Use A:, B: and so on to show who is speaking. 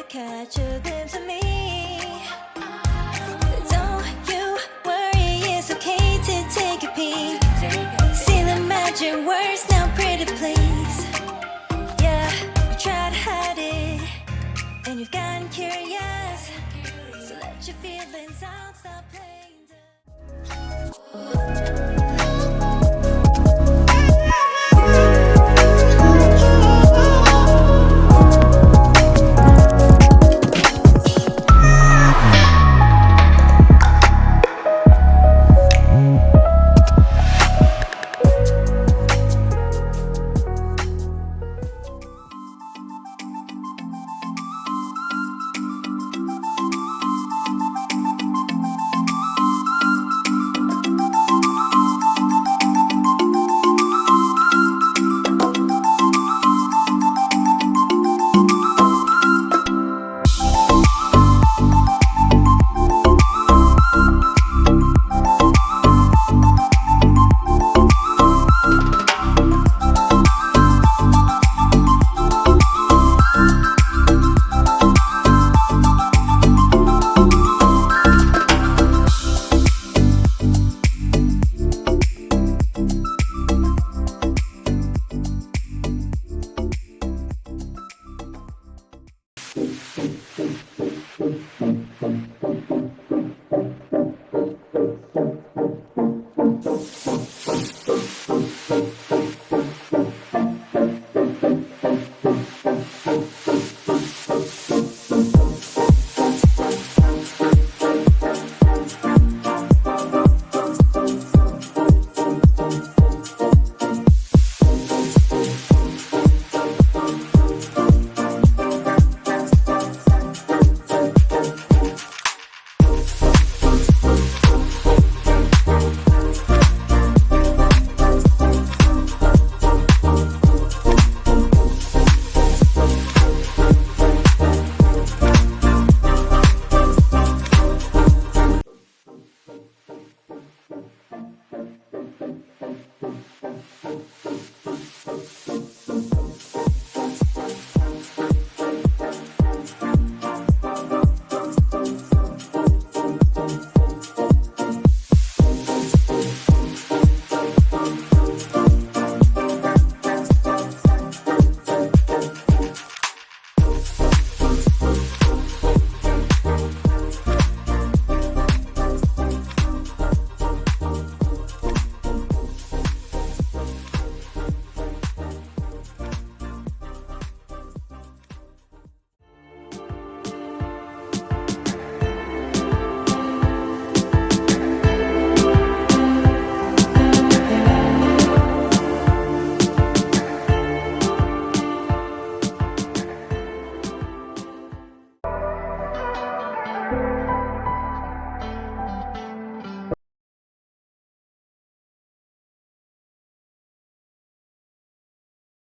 A: catch a glimpse of me. Don't you worry, it's okay to take a peek. See the magic words now, pretty please. Yeah, you try to hide it, and you've gotten curious. So let your feelings out, stop playing dumb.